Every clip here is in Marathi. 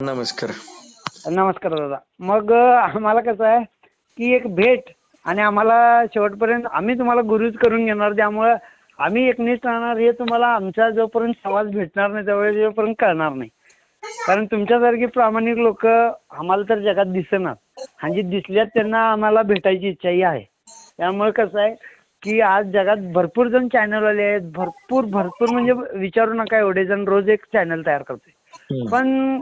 नमस्कार. नमस्कार दादा. मग आम्हाला कसं आहे की एक भेट आणि आम्हाला शेवटपर्यंत आम्ही तुम्हाला गुरुच करून घेणार, त्यामुळे आम्ही एकनिष्ठ राहणार हे तुम्हाला आमचा जोपर्यंत संवाद भेटणार नाही त्यावेळेपर्यंत कळणार नाही. कारण तुमच्यासारखी प्रामाणिक लोक आम्हाला तर जगात दिसेनात, आणि जे दिसल्यात त्यांना आम्हाला भेटायची इच्छाही आहे. त्यामुळे कसं आहे की आज जगात भरपूर जण चॅनलवाले आहेत, भरपूर भरपूर म्हणजे विचारू नका एवढे जण रोज एक चॅनल तयार करते. पण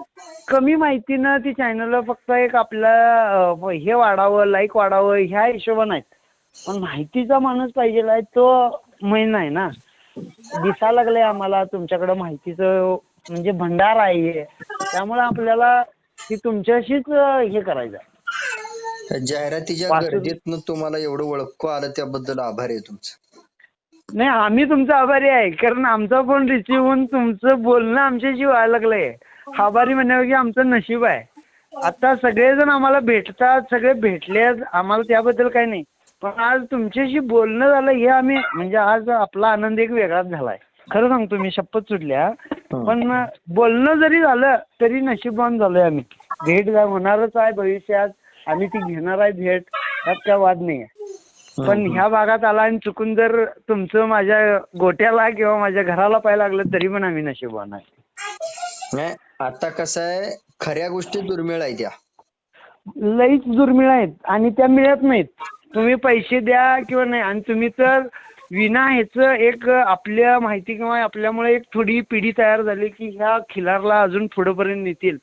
कमी माहितीनं ती चॅनल फक्त एक आपलं हे वाढावं, लाईक वाढावं ह्या हिशोबानं आहेत. पण माहितीचा माणूस पाहिजे आहे तो मेन आहे ना. दिसायला लागलंय आम्हाला तुमच्याकडे माहितीचं म्हणजे भंडार आहे, त्यामुळे आपल्याला ती तुमच्याशीच हे करायचं आहे. जाहिरातीच्या वासू गर्दीतनं तुम्हाला एवढं ओळखू आलं त्याबद्दल आभार आहे तुमचं. नाही, आम्ही तुमचा आभारी आहे, कारण आमचा फोन रिसिव्ह होऊन तुमचं बोलणं आमच्याशी व्हायला लागलंय. आभारी म्हणण्यावर की आमचं नशीब आहे. आता सगळेजण आम्हाला भेटतात, सगळे भेटले आम्हाला, त्याबद्दल काही नाही. पण आज तुमच्याशी बोलणं झालं हे आम्ही म्हणजे आज आपला आनंद एक वेगळाच झालाय. खरं सांगतो मी, शपथ सुटल्या. पण बोलणं जरी झालं तरी नशीबवान झालोय आम्ही. भेट होणारच आहे भविष्यात, आम्ही ती घेणार आहे भेट, त्यात काय वाद नाही आहे. पण ह्या भागात आला आणि चुकून जर तुमचं माझ्या गोट्याला किंवा माझ्या घराला पाहायला लागलं तरी पण आम्ही नशीबवान आहे. नाही, आता कसं आहे, खऱ्या गोष्टी दुर्मिळ आहेत त्या. लईच दुर्मिळ आहेत आणि त्या मिळत नाहीत. तुम्ही पैसे द्या किंवा नाही, आणि तुम्ही तर विना ह्याचं एक आपल्या माहिती किंवा आपल्यामुळे एक थोडी पिढी तयार झाली की ह्या खिलारला अजून पुढेपर्यंत नेतील,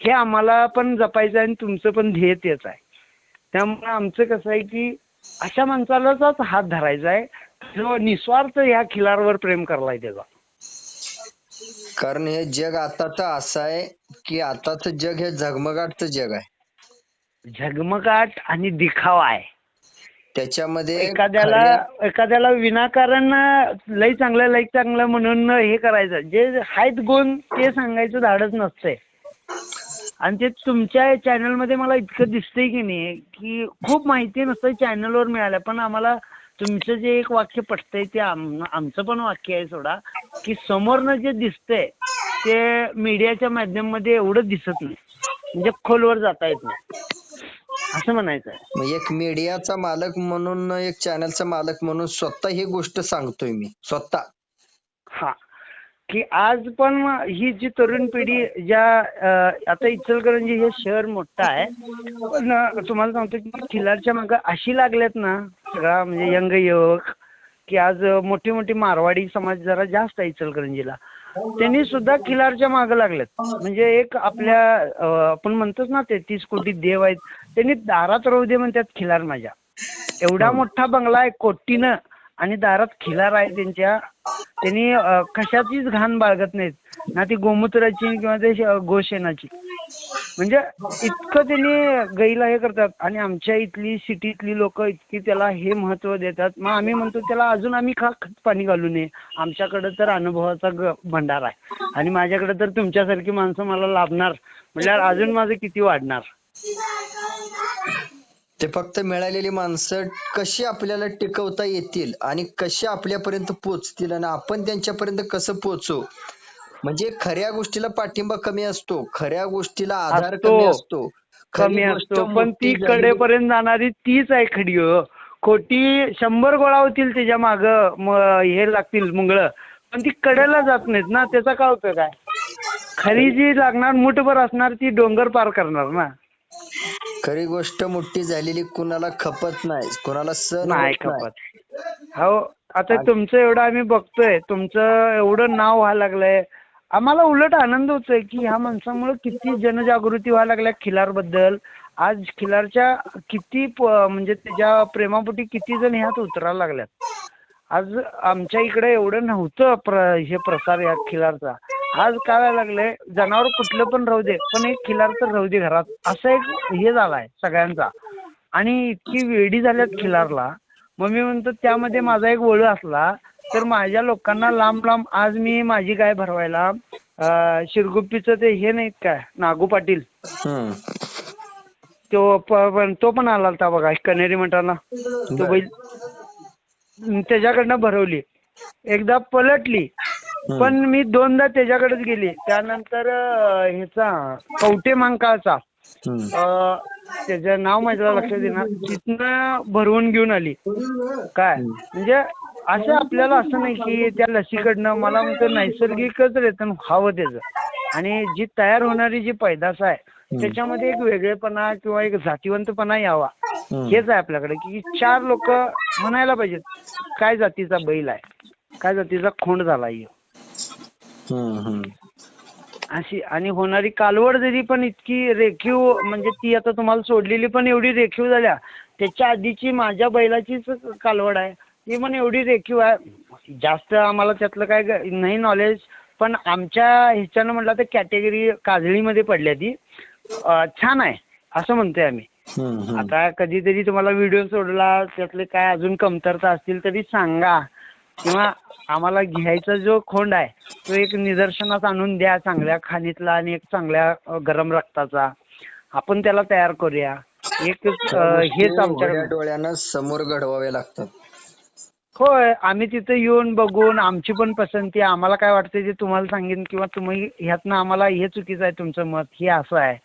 हे आम्हाला पण जपायचं आहे आणि तुमचं पण ध्येय तेच आहे. त्यामुळे आमचं कसं आहे की अशा माणसालाच हात धरायचा आहे जो निस्वार्थ ह्या खिलारवर प्रेम करलाय त्याचा. कारण हे जग आताच असं आहे की आताच जग हे झगमगाटचं जग आहे. झगमगाट आणि दिखावा आहे. त्याच्यामध्ये एखाद्याला विनाकारण लई चांगलं म्हणून हे करायचं, जे आहेत गुण ते सांगायचं धाडच नसतंय. आणि ते तुमच्या चॅनलमध्ये मला इतकं दिसतंय की नाही की खूप माहिती नसतं चॅनलवर मिळाल्या, पण आम्हाला तुमचं जे एक वाक्य पटतंय ते आमचं पण वाक्य आहे सोडा, की समोरनं जे दिसतंय ते मीडियाच्या माध्यमामध्ये एवढं दिसत नाही, म्हणजे खोलवर जाता येत नाही असं म्हणायचं आहे. मग एक मीडियाचा मालक म्हणून, एक चॅनलचा मालक म्हणून स्वतः ही गोष्ट सांगतोय मी स्वतः. हा, की आज पण ही जी तरुण पिढी ज्या आता इचलकरंजी हे शहर मोठं आहे, पण तुम्हाला सांगतो की खिलारच्या मागं अशी लागल्यात ना सगळा म्हणजे यंग युवक, की आज मोठी मोठी मारवाडी समाज जरा जास्त आहे इचलकरंजीला, त्यांनी सुद्धा खिलारच्या मागं लागलेत. म्हणजे एक आपल्या आपण म्हणतोच ना 33 कोटी देव आहेत, त्यांनी दारात राहू दे म्हणतात खिलार माझ्या. एवढा मोठा बंगला आहे कोटीनं आणि दारात खिलार आहे त्यांच्या. त्यांनी कशाचीच घाण बाळगत नाहीत, ना ती गोमूत्राची किंवा ते गोशेनाची. म्हणजे इतकं त्यांनी गाईला हे करतात. आणि आमच्या इथली सिटीतली लोक इतकी त्याला हे महत्व देतात. मग आम्ही म्हणतो त्याला अजून आम्ही का खत पाणी घालू नये. आमच्याकडे तर अनुभवाचा भंडार आहे आणि माझ्याकडे तर तुमच्यासारखी माणसं मला लाभणार म्हटल्यावर अजून माझं किती वाढणार. ते फक्त मिळालेली माणसं कशी आपल्याला टिकवता येतील आणि कशी आपल्यापर्यंत पोहोचतील आणि आपण त्यांच्यापर्यंत कसं पोहोचू. म्हणजे खऱ्या गोष्टीला पाठिंबा कमी असतो, खऱ्या गोष्टीला आधार कमी असतो, खरी कमी गोष्ट असतो, पण मोठी ती झालेली. कडेपर्यंत जाणारी तीच आहे खडी हो. कोटी 100 गोळा होतील त्याच्या मागं हे लागतील मुंगळं, पण ती कडेला जात नाहीत ना, त्याचा काय उपयोग आहे. खरी जी लागणार मुठभर असणार ती डोंगर पार करणार ना. खरी गोष्ट मोठी झालेली कुणाला खपत नाही, कुणाला सण नाही होत नाही. खपत. हो, आता तुमचं एवढं आम्ही बघतोय, तुमचं एवढं नाव व्हायला लागलंय, आम्हाला उलट आनंद होतोय की ह्या माणसामुळे किती जनजागृती व्हायला लागल्या खिलारबद्दल. आज खिलारच्या किती म्हणजे त्याच्या प्रेमापोटी किती जण ह्यात उतरायला लागल्यात. आज आमच्या इकडे एवढं नव्हतं हे प्रसार या खिलारचा. आज काय व्हायला लागलंय, जनावर कुठलं पण राहू दे पण एक खिलार तर राहू दे घरात, असं एक हे झालाय सगळ्यांचा. आणि इतकी वेडी झाल्यात खिलारला. मग मी म्हणतो त्यामध्ये माझा एक वळू असला तर माझ्या लोकांना लांब लांब, आज मी माझी गाय भरवायला शिरगुप्पीचं ते हे नाहीत काय नागू पाटील, तो पण आला होता बघा कनेरी मठाला. तो बैल त्याच्याकडनं भरवली, एकदा पलटली पण मी 2दा त्याच्याकडेच गेली. त्यानंतर ह्याचा कवठे महांकाळचा त्याचं नाव माझ्या लक्षात येईना, तिथनं भरवून घेऊन आली. काय म्हणजे असं आपल्याला असं नाही की त्या लसीकडनं, मला म्हणतो नैसर्गिकच रेतन व्हावं त्याचं, आणि जी तयार होणारी जी पैदास आहे त्याच्यामध्ये एक वेगळेपणा किंवा एक जातीवंतपणा यावा, हेच आहे आपल्याकडे. की 4 लोक म्हणायला पाहिजेत काय जातीचा बैल आहे, काय जातीचा खोंड झाला ह्यो. अशी आणि होणारी कालवड जरी पण इतकी रेखीव, म्हणजे ती आता तुम्हाला सोडलेली पण एवढी रेखीव झाल्या. त्याच्या आधीची माझ्या बैलाचीच कालवड आहे, ती पण एवढी रेखीव आहे. जास्त आम्हाला त्यातलं काय नाही नॉलेज, पण आमच्या ह्याच्यानं म्हटलं तर कॅटेगरी काजळीमध्ये पडल्या ती छान आहे असं म्हणतोय आम्ही. आता कधीतरी तुम्हाला व्हिडिओ सोडला, त्यातले काय अजून कमतरता असतील तरी सांगा, किंवा आम्हाला घ्यायचा जो खोंड आहे तो एक निदर्शनास आणून द्या, चांगल्या खाणीतला आणि एक चांगल्या गरम रक्ताचा, आपण त्याला तयार करूया. एक हेच आमच्या डोळ्यानं समोर घडवावे लागतात. होय, आम्ही तिथे येऊन बघून आमची पण पसंती, आम्हाला काय वाटतं ते तुम्हाला सांगेन, किंवा तुम्ही ह्यातनं आम्हाला हे चुकीचं आहे तुमचं मत, हे असं आहे,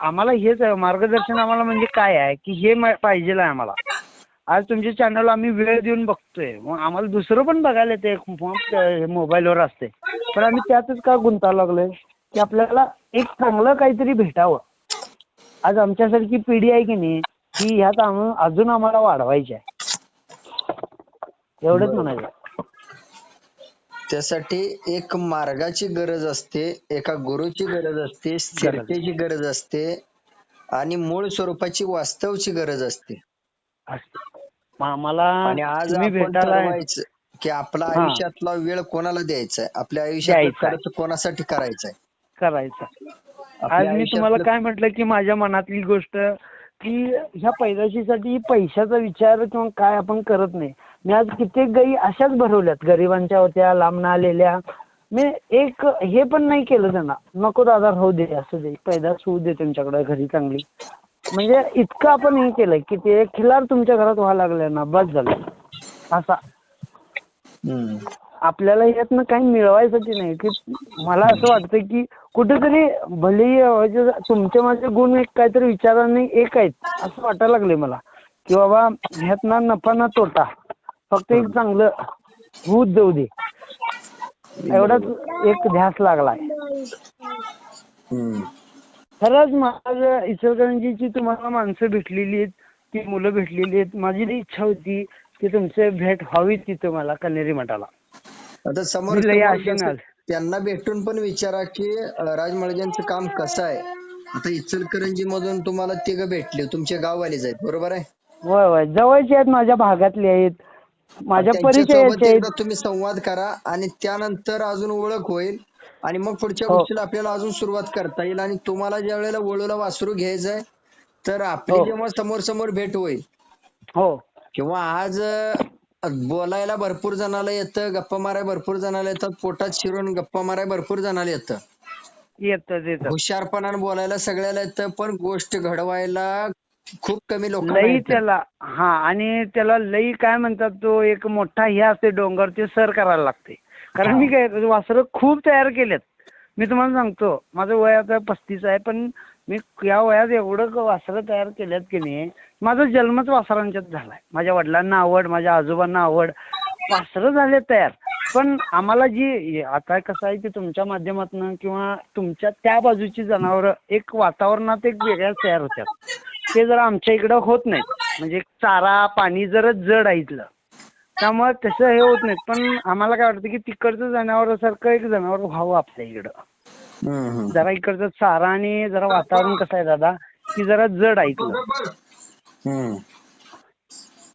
आम्हाला हेच आहे मार्गदर्शन. आम्हाला म्हणजे काय आहे की हे पाहिजे आहे आम्हाला. आज तुमच्या चॅनल आम्ही वेळ देऊन बघतोय, मग आम्हाला दुसरं पण बघायला येते, मोबाईलवर असते, पण आम्ही त्यातच का गुंतायला लागलोय की आपल्याला एक चांगलं काहीतरी भेटावं. आज आमच्यासारखी पिढी आहे की नाही, ही ह्यात अजून आम्हाला वाढवायची आहे, एवढंच म्हणायचं. त्यासाठी एक मार्गाची गरज असते, एका गुरुची गरज असते, स्थिरतेची गरज असते, आणि मूळ स्वरूपाची वास्तवची गरज असते. आम्हाला आणि आज आपण ठरवायचं की आपला आयुष्यातला वेळ कोणाला द्यायचा आहे, आपल्या आयुष्यातला खर्च कोणासाठी करायचा आहे. आज मी तुम्हाला काय म्हटलं की माझ्या मनातली गोष्ट की ह्या पैदाशीसाठी पैशाचा विचार किंवा काय आपण करत नाही. मी आज कित्येक गायी अशाच भरवल्यात, गरिबांच्या होत्या, लांबणं आलेल्या. मी एक हे पण नाही केलं त्यांना, नको दादा राहू दे, असू दे, पैदास होऊ दे तुमच्याकडे घरी चांगली. म्हणजे इतकं आपण हे केलंय की ते खिलार तुमच्या घरात व्हायला लागले ना, बस झालं. असा आपल्याला यातनं काही मिळवायसाठी नाही. की मला असं वाटतं की कुठेतरी भले तुमचे माझे गुण एक काहीतरी विचाराने एक आहेत असं वाटायला लागले मला, की बाबा ह्यात ना नफा ना तोटा, फक्त एक चांगलं होऊ देऊ दे, एवढाच एक ध्यास लागलाय. खरंच माझं इचलकरंजीची तुम्हाला माणसं भेटलेली आहेत, ती मुलं भेटलेली आहेत. माझी ती इच्छा होती की तुमचे भेट व्हावी तिथं मला कन्हेरी मठाला. आता समोर त्यांना भेटून पण विचारा की राजमळग्यांचं काम कसं आहे. आता इचलकरंजी मधून तुम्हाला तिघं भेटले, तुमचे गाववालेच आहेत, बरोबर आहे? होय होय, जवळचे आहेत, माझ्या भागातले आहेत, माझ्या परिचयाचे आहेत. तुम्ही संवाद करा आणि त्यानंतर अजून ओळख होईल, आणि मग पुढच्या गोष्टीला आपल्याला अजून सुरुवात करता येईल. आणि तुम्हाला ज्या वेळेला वळूला वासरू घ्यायचंय तर आपली जेव्हा समोर समोर भेट होईल, हो, किंवा आज बोलायला भरपूर जणाला येतं, गप्पा मारायला भरपूर जणाला येतात, पोटात शिरून गप्पा मारायला भरपूर जणाला येतं, हुशारपणाने बोलायला सगळ्याला येतं, पण गोष्ट घडवायला खूप कमी लोकांना त्याला. हा, आणि त्याला लई काय म्हणतात, तो एक मोठा हे असते डोंगर, ते सर करायला लागते. कारण मी काय वासरं खूप तयार केलेत. मी तुम्हाला सांगतो, माझं वय आता 35 आहे, पण मी या वयात एवढं वासरं तयार केल्यात की नाही, माझा जन्मच वासरांच्यात झालाय. माझ्या वडिलांना आवड, माझ्या आजोबांना आवड, वासरं झाले तयार. पण आम्हाला जी आता कसं आहे की तुमच्या माध्यमातून किंवा तुमच्या त्या बाजूची जनावरं एक वातावरणात एक वेगळ्याच तयार होत्यात, ते जरा आमच्या इकडं होत नाहीत. म्हणजे चारा पाणी जरा जड आहे इथलं, त्यामुळे तसं हे होत नाहीत. पण आम्हाला काय वाटतं की तिकडचं जनावरासारखं एक जनावर व्हावं आपल्या इकडं. जरा इकडचं चारा आणि जरा वातावरण कसं आहे दादा की जरा जड ऐकलं.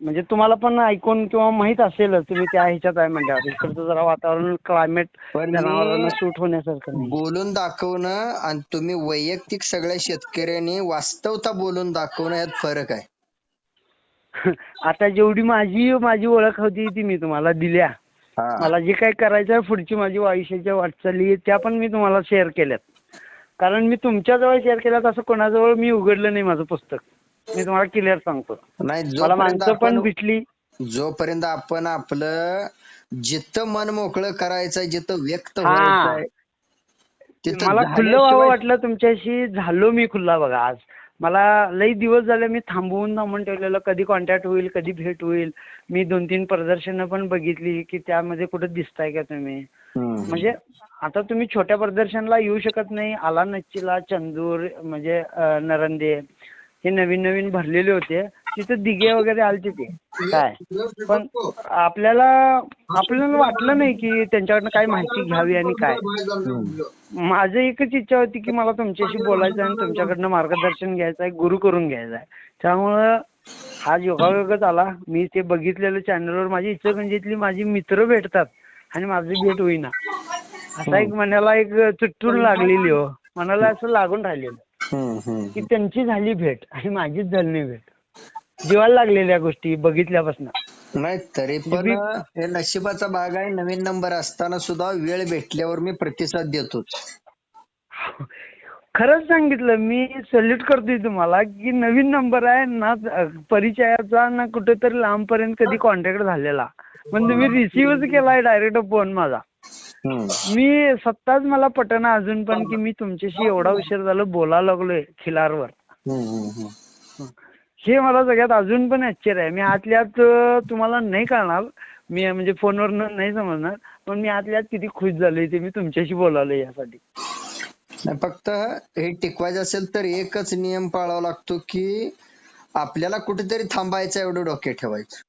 म्हणजे तुम्हाला पण ऐकून किंवा माहित असेलच, तुम्ही त्या ह्याच्यात आहे म्हणल्यावर इकडचं जरा वातावरण क्लायमेट जनावरांना सूट होण्यासारखं नाही. बोलून दाखवणं आणि तुम्ही वैयक्तिक सगळ्या शेतकऱ्यांनी वास्तवता बोलून दाखवणं यात फरक आहे. आता जेवढी माझी ओळख होती ती मी तुम्हाला दिल्या. मला जे काय करायचं पुढची माझी आयुष्याच्या वाटचाली त्या पण मी तुम्हाला शेअर केल्यात. कारण मी तुमच्याजवळ शेअर केल्यात असं कोणाजवळ मी उघडलं नाही माझं पुस्तक. मी तुम्हाला क्लिअर सांगतो. मला माणसं पण भेटली. जोपर्यंत आपण आपलं जिथं मन मोकळं करायचंय, जिथं व्यक्त हा व्हायचंय तिथं मला खुल्लं व्हावं झाल्याशिवाय वाटलं तुमच्याशी, झालो मी खुल्ला बघा आज. मला लई दिवस झाले मी थांबवून ठेवलेलं, कधी कॉन्टॅक्ट होईल, कधी भेट होईल. मी 2-3 प्रदर्शनं पण बघितली की त्यामध्ये कुठं दिसताय का तुम्ही. म्हणजे आता तुम्ही छोट्या प्रदर्शनला येऊ शकत नाही, आला नच्चीला, चंदूर म्हणजे नरंदे हे नवीन नवीन भरलेले होते, तिथं दिघे वगैरे आलते ते काय. पण आपल्याला आपल्याला वाटलं नाही की त्यांच्याकडनं काय माहिती घ्यावी आणि काय. माझं एकच इच्छा होती की मला तुमच्याशी बोलायचं आहे आणि तुमच्याकडनं मार्गदर्शन घ्यायचं आहे, गुरु करून घ्यायचं आहे. त्यामुळं हा योगायोगच आला. मी ते बघितलेलं चॅनलवर, माझी इचलकरंजीतली माझी मित्र भेटतात आणि माझी भेट होईना, असा एक मनाला एक चुटून लागलेली हो, मनाला असं लागून राहिलेलं की त्यांची झाली भेट आणि माझीच झाली नाही भेट. जीवाला लागलेल्या गोष्टी बघितल्यापासून. नाही तरी पण हे नशिबाचा भाग आहे. नवीन नंबर असताना सुद्धा वेळ भेटल्यावर मी प्रतिसाद देतोच. खरंच सांगितलं, मी सल्यूट करतोय तुम्हाला की नवीन नंबर आहे ना, परिचयाचा ना कुठेतरी लांबपर्यंत कधी कॉन्टॅक्ट झालेला, पण तुम्ही रिसिव्हच केलाय डायरेक्ट फोन माझा. मी स्वतःच मला पटना अजून पण की मी तुमच्याशी एवढा उशीर झालं बोलायला लागलोय खिलारवर. हे मला सगळ्यात अजून पण आश्चर्य आहे. मी आतल्यात तुम्हाला नाही कळणार, मी म्हणजे फोनवर नाही समजणार, पण मी आतल्यात किती खुश झालोय ते मी तुमच्याशी बोलालोय यासाठी. फक्त हे टिकवायचं असेल तर एकच नियम पाळावा लागतो की आपल्याला कुठेतरी थांबायचं, एवढं डोक्यात ठेवायचं.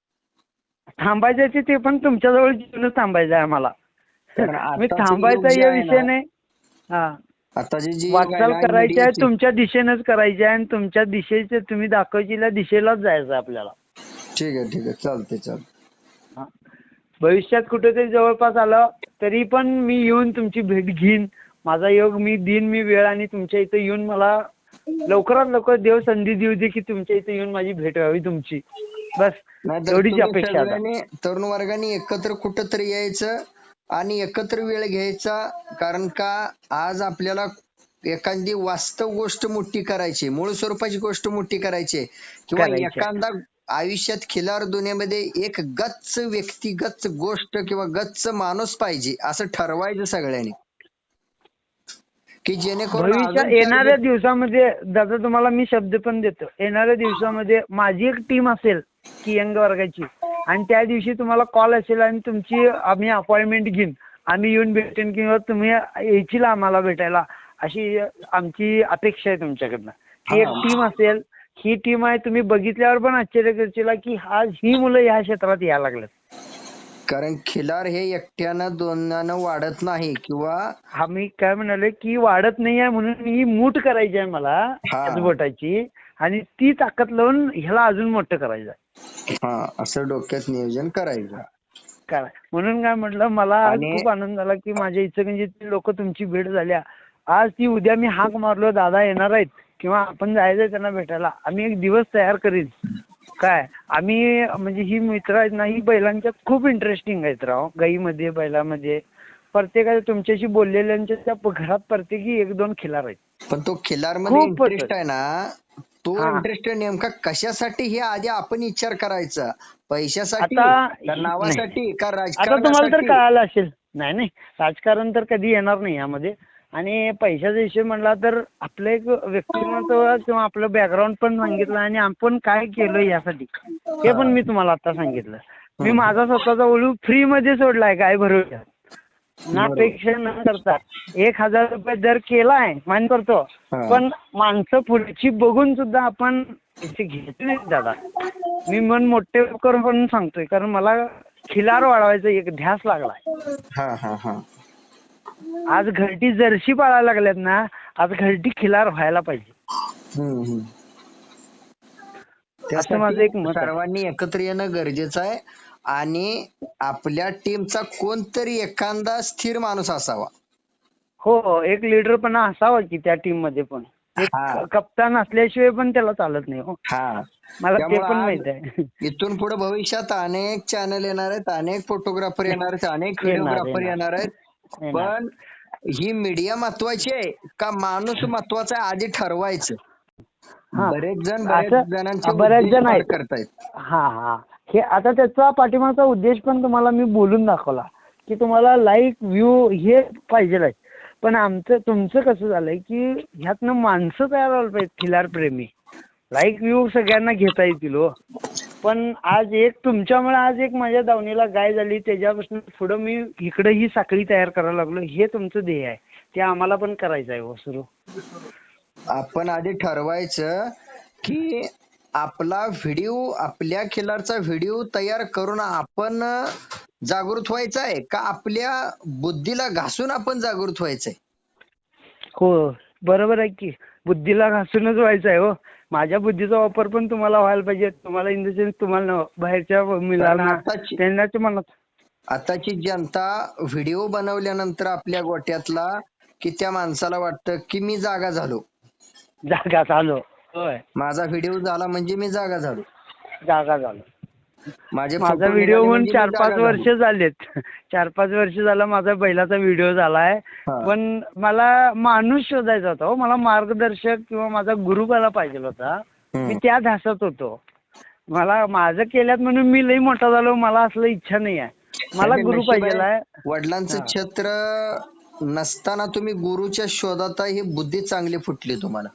थांबायचं ते पण तुमच्याजवळ येऊनच थांबायचं आहे आम्हाला. मी थांबायचा या विषय नाही. हा, आता जी वाटचाल करायची आहे तुमच्या दिशेनेच करायची आहे आणि तुमच्या दिशेचे तुम्ही दाखवलेल्या दिशेलाच जायचं आपल्याला. ठीक आहे ठीक आहे, चालते चालते. भविष्यात कुठेतरी जवळपास आलं तरी पण मी येऊन तुमची भेट घेईन. माझा योग मी देईन, मी वेळ, आणि तुमच्या इथे येऊन मला लवकरात लवकर देव संधी देऊ दे की तुमच्या इथे येऊन माझी भेट व्हावी तुमची. बस एवढीच अपेक्षा आहे. तरुण वर्गाने एकत्र कुठंतरी यायचं आणि एकत्र वेळ घ्यायचा. कारण का आज आपल्याला एखादी वास्तव गोष्ट मोठी करायची, मूळ स्वरूपाची गोष्ट मोठी करायची, किंवा एखादा आयुष्यात खिलार दुनियेमध्ये एक गच्च व्यक्ती, गच्च गोष्ट किंवा गच्च माणूस पाहिजे असं ठरवायचं सगळ्यांनी, की जेणेकरून भविष्यात येणाऱ्या दिवसामध्ये दादा तुम्हाला मी शब्द पण देतो, येणाऱ्या दिवसामध्ये माझी एक टीम असेल की यंग वर्गाची, आणि त्या दिवशी तुम्हाला कॉल असेल आणि तुमची आम्ही अपॉइंटमेंट घेऊन आम्ही येऊन भेटेन किंवा तुम्ही यायची आम्हाला भेटायला, अशी आमची अपेक्षा आहे तुमच्याकडनं. ही एक टीम असेल, ही टीम आहे. तुम्ही बघितल्यावर पण आश्चर्य करशील की आज ही मुलं या क्षेत्रात यायला लागलेत. कारण खिलार हे एकट्यानं दोनानं वाढत नाही, किंवा आम्ही काय म्हणाले की वाढत नाही आहे म्हणून ही मूठ करायची आहे मला बोटाची, आणि ती ताकद लावून ह्याला अजून मोठं करायचं आहे. असं डोक्यात नियोजन करायचं. म्हणून काय म्हटलं, मला आज खूप आनंद झाला की माझ्या इचलकरंजीतील लोक तुमची भेट झाल्या. आज ती उद्या मी हाक मारलो दादा येणार आहेत किंवा आपण जायचंय त्यांना भेटायला, आम्ही एक दिवस तयार करीन. काय आम्ही म्हणजे ही मित्र आहेत ना, ही बैलांच्या खूप इंटरेस्टिंग आहेत राव. गाईमध्ये, बैलामध्ये, प्रत्येकाच्या तुमच्याशी बोललेल्यांच्या घरात प्रत्येकी 1-2 खिलार आहेत. पण तो खिलार मध्ये इंटरेस्ट आहे ना, तो इंटरेस्ट नेमका कशासाठी हे आधी आपण विचार करायचा. पैशासाठी का नावासाठी का राजकारणासाठी? आता तुम्हाला तर कळालं असेल. नाही राजकारण तर कधी येणार नाही यामध्ये. आणि पैशाचा विषय म्हणला तर आपलं एक व्यक्तिमत्व किंवा आपलं बॅकग्राऊंड पण सांगितलं आणि आपण काय केलं यासाठी हे पण मी तुम्हाला आता सांगितलं. मी माझा स्वतःचा ओळू फ्री मध्ये सोडलाय, काय भरोसा ना पेक्षा न करता. 1000 रुपये दर केलाय मान करतो, पण माणसं पुढची बघून सुद्धा आपण पैसे घेतले नाही दादा. मी मन मोठे करून पण सांगतोय, कारण मला खिलार वाढवायचा एक ध्यास लागलाय. आज घरटी जर्सी पाळायला लागल्यात ना, आज घरटी खिलार व्हायला पाहिजे. असं माझं एक मत. सर्वांनी एकत्र येणं गरजेचं आहे आणि आपल्या टीमचा कोणतरी एखादा स्थिर माणूस असावा. हो, एक लीडर पण असावा की त्या टीम मध्ये पण. कप्तान असल्याशिवाय पण त्याला चालत नाही. हो, मला ते पण माहित आहे. इथून पुढे भविष्यात अनेक चॅनल येणार आहेत, अनेक फोटोग्राफर येणार आहेत, अनेक व्हिडिओग्राफर येणार आहेत. पण ही मीडिया महत्वाची आहे का माणूस महत्वाचा आहे आधी ठरवायचं. बरेच जण करतायत. हे आता त्याचा पाठीमागचा उद्देश पण तुम्हाला मी बोलून दाखवला की तुम्हाला लाईक व्ह्यू हे पाहिजे आहे. पण तुमचं कसं झालंय की ह्यातनं माणसं तयार व्हायला पाहिजे खिलार प्रेमी. लाईक व्ह्यू सगळ्यांना घेता येतील हो. पण आज एक तुमच्यामुळे आज एक माझ्या दावणीला गाय झाली, त्याच्यापासून पुढं मी इकडे ही साखळी तयार करायला लागलो. हे तुमचं ध्येय आहे, ते आम्हाला पण करायचं आहे हो सुरू. आपण आधी ठरवायचं की आपला व्हिडिओ, आपल्या खिलारचा व्हिडिओ तयार करून आपण जागृत व्हायचं आहे का आपल्या बुद्धीला घासून आपण जागृत व्हायचंय? हो बरोबर आहे की, बुद्धीला घासूनच व्हायचं आहे हो. माझ्या बुद्धीचा वापर पण तुम्हाला व्हायला पाहिजे. तुम्हाला इन द सेन्स तुम्हाला बाहेरच्या मुलांना त्यांनाच म्हणत. आताची जनता व्हिडिओ बनवल्यानंतर आपल्या गोट्यातला की त्या माणसाला वाटतं की मी जागा झालो, जागा झालो. होय, माझा व्हिडिओ झाला म्हणजे मी जागा झालो, जागा झालो. माझा माझा व्हिडिओ होऊन 4-5 वर्ष झालेत. 4-5 वर्ष झाला माझा बैलाचा व्हिडिओ झालाय. पण मला माणूस शोधायचा होता हो. मला मार्गदर्शक किंवा माझा गुरु मला पाहिजे होता. मी त्या ध्यासात होतो. मला माझं केल्यात म्हणून मी लई मोठा झालो, मला असलं इच्छा नाही आहे. मला गुरु पाहिजे आहे. वडिलांचं छत्र नसताना तुम्ही गुरुच्या शोधात ही बुद्धी चांगली फुटली तुम्हाला.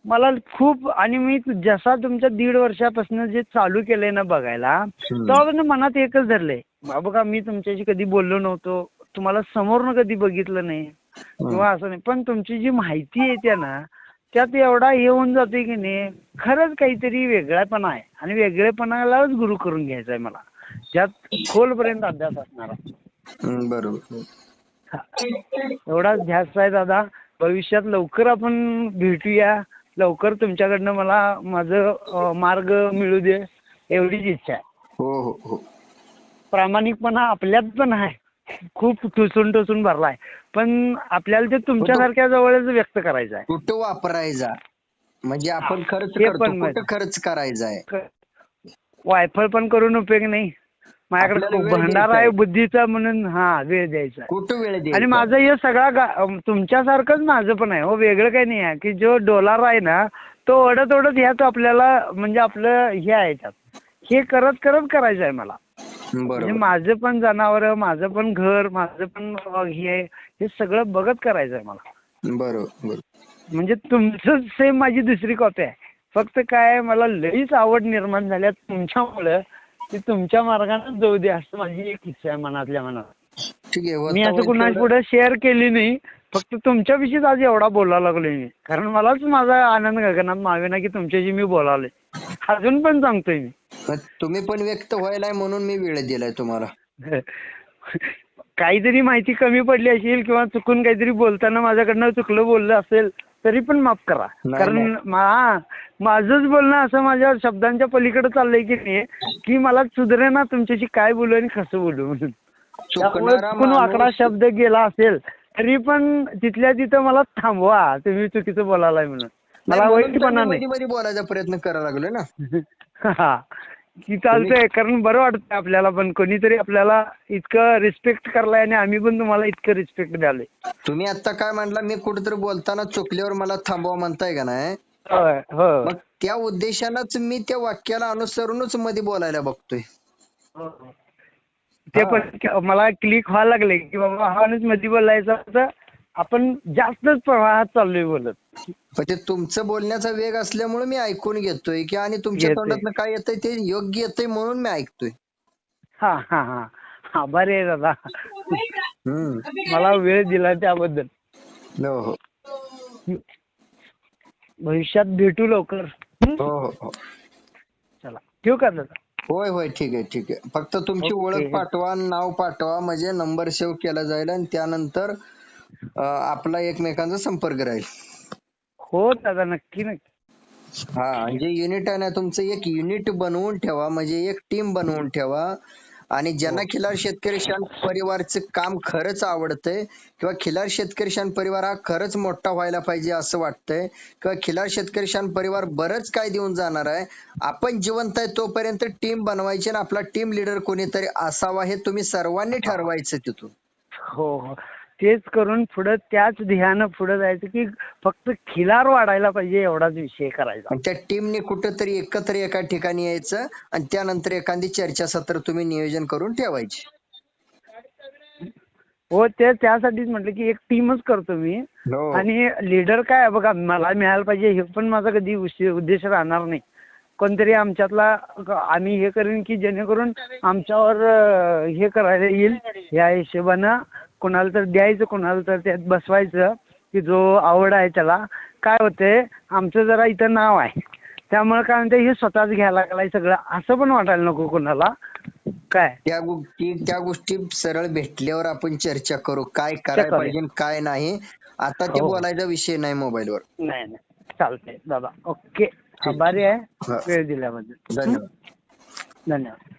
मला खूप, आणि मी जसा तुमच्या 1.5 वर्षापासून जे चालू केलंय ना बघायला, तेव्हा मनात एकच धरलंय, बघा मी तुमच्याशी कधी बोललो नव्हतो, तुम्हाला समोरनं कधी बघितलं नाही किंवा असं नाही, पण तुमची जी माहिती येते ना त्यात एवढा हे होऊन जाते की नाही, खरंच काहीतरी वेगळापणा आहे. आणि वेगळेपणालाच गुरु करून घ्यायचा आहे मला, ज्यात खोलपर्यंत अभ्यास असणार आहे. बरोबर, एवढाच ध्यास आहे दादा. भविष्यात लवकर आपण भेटूया, लवकर तुमच्याकडनं मला माझं मार्ग मिळू दे एवढीच इच्छा आहे. हो हो हो. प्रामाणिकपणा आपल्यात पण आहे, खूप टुचून भरलाय, पण आपल्याला ते तुमच्यासारख्या जवळच व्यक्त करायचं आहे. कुठं वापरायचा म्हणजे आपण खर्च करतो, कुठं खर्च करायचा आहे. वायफळ पण करून उपयोग नाही. माझ्याकडे भंडारा आहे बुद्धीचा, म्हणून वेळ द्यायचा. कुठं वेळ द्यायचा. आणि माझं हे सगळं तुमच्यासारखंच माझं पण आहे हो, वेगळं काही नाही आहे. की जो डोलार आहे ना तो ओढत ह्यात आपल्याला म्हणजे आपलं हे आहे, त्यात हे करत करायचं आहे मला. म्हणजे माझं पण जनावर, माझं पण घर, माझं पण हे सगळं बघत करायचं आहे मला. बरोबर. म्हणजे तुमचं सेम माझी दुसरी कॉपी आहे. फक्त काय मला लईच आवड निर्माण झाल्या तुमच्यामुळं, की तुमच्या मार्गाने जाऊ दे असं माझी एक इच्छा आहे मनातल्या मनात. ठीक आहे. मी असं कुणाला पुढे शेअर केली नाही, फक्त तुमच्याविषयीच आज एवढा बोलायला लागलोय मी. कारण मलाच माझा आनंद गगनात मावेना की तुमच्याशी मी बोलावले. अजून पण सांगतोय मी. तुम्ही पण व्यक्त व्हायलाय म्हणून मी वेळ दिलाय तुम्हाला. काहीतरी माहिती कमी पडली असेल किंवा चुकून काहीतरी बोलताना माझ्याकडनं चुकलं बोललं असेल तरी पण माफ करा. कारण माझंच बोलणं असं माझ्या शब्दांच्या पलीकडे चाललंय की नाही, की मला सुधरेना तुमच्याशी काय बोलू आणि कसं बोलू म्हणून. त्यामुळे चुकून वाकडा शब्द गेला असेल तरी पण तिथल्या तिथं मला थांबवा, तुम्ही चुकीचं बोलायलाय म्हणून. मला वाईटपणा नाही, मध्ये बोलायचा प्रयत्न करायला लागलोय ना. की चालतंय, कारण बरं वाटतंय आपल्याला पण कोणीतरी आपल्याला इतकं रिस्पेक्ट करलाय आणि आम्ही पण तुम्हाला इतकं रिस्पेक्ट द्यालोय. तुम्ही आता काय म्हणला, मी कुठेतरी बोलताना चुकल्यावर मला थांबवा म्हणताय का नाही. मग त्या उद्देशानंच मी त्या वाक्याला अनुसरूनच मध्ये बोलायला बघतोय. ते पण मला क्लिक व्हायला लागले की बाबा हा मध्ये बोलायचा तर आपण जास्तच प्रवाहात चाललोय बोलत. पण ते तुमचं बोलण्याचा वेग असल्यामुळे मी ऐकून घेतोय की, आणि तुमच्या तोंडातनं काय येतंय ते योग्य येतंय म्हणून मी ऐकतोय. बरे आहे दादा, मला वेळ दिला त्याबद्दल. हो हो. भविष्यात भेटू लवकर. हो हो. चला ठेवू का दादा? होय होय, ठीक आहे ठीक आहे. फक्त तुमची ओळख पाठवा, नाव पाठवा, म्हणजे नंबर सेव्ह केला जाईल आणि त्यानंतर आपला एकमेकांचा संपर्क राहील. हो दादा, नक्की नक्की. म्हणजे युनिट आहे ना तुमचं, एक युनिट बनवून ठेवा, म्हणजे एक टीम बनवून ठेवा. आणि ज्यांना खिलार शेतकरी शान परिवारचं काम खरंच आवडतंय किंवा खिलार शेतकरी शान परिवार हा खरंच मोठा व्हायला पाहिजे असं वाटतंय, किंवा खिलार शेतकरी शान परिवार बरंच काय देऊन जाणार आहे, आपण जिवंत आहे तोपर्यंत टीम बनवायची आणि आपला टीम लीडर कोणीतरी असावा, हे तुम्ही सर्वांनी ठरवायचं तिथून. हो हो. तेच करून पुढं त्याच ध्येयानं पुढे जायचं की फक्त खिलार वाढायला पाहिजे एवढाच विषय करायचा. आणि त्या टीमने कुठंतरी एकत्र एका ठिकाणी यायचं आणि त्यानंतर एखादी चर्चासत्र तुम्ही नियोजन करून ठेवायची. हो ते त्यासाठीच म्हटलं की एक टीमच करतो मी. हो. आणि लीडर काय आहे बघा, मला मिळायला पाहिजे हे पण माझा कधी उद्देश राहणार नाही. कोणतरी आमच्यातला आम्ही हे करेन की जेणेकरून आमच्यावर हे करायला येईल, या हिशोबानं कोणाला तर द्यायचं, कोणाला तर त्यात बसवायचं की जो आवड आहे त्याला. काय होतंय, आमचं जरा इथं नाव आहे त्यामुळे काय म्हणते हे स्वतःच घ्यायला लागलाय सगळं, असं पण वाटायला नको कोणाला. काय त्या गोष्टी सरळ भेटल्यावर आपण चर्चा करू, काय करायला पाहिजे काय नाही. आता ते हो. बोलायचा विषय नाही मोबाईलवर. नाही नाही चालतंय दादा. ओके, आभारी आहे वेळ दिल्याबद्दल. धन्यवाद. धन्यवाद.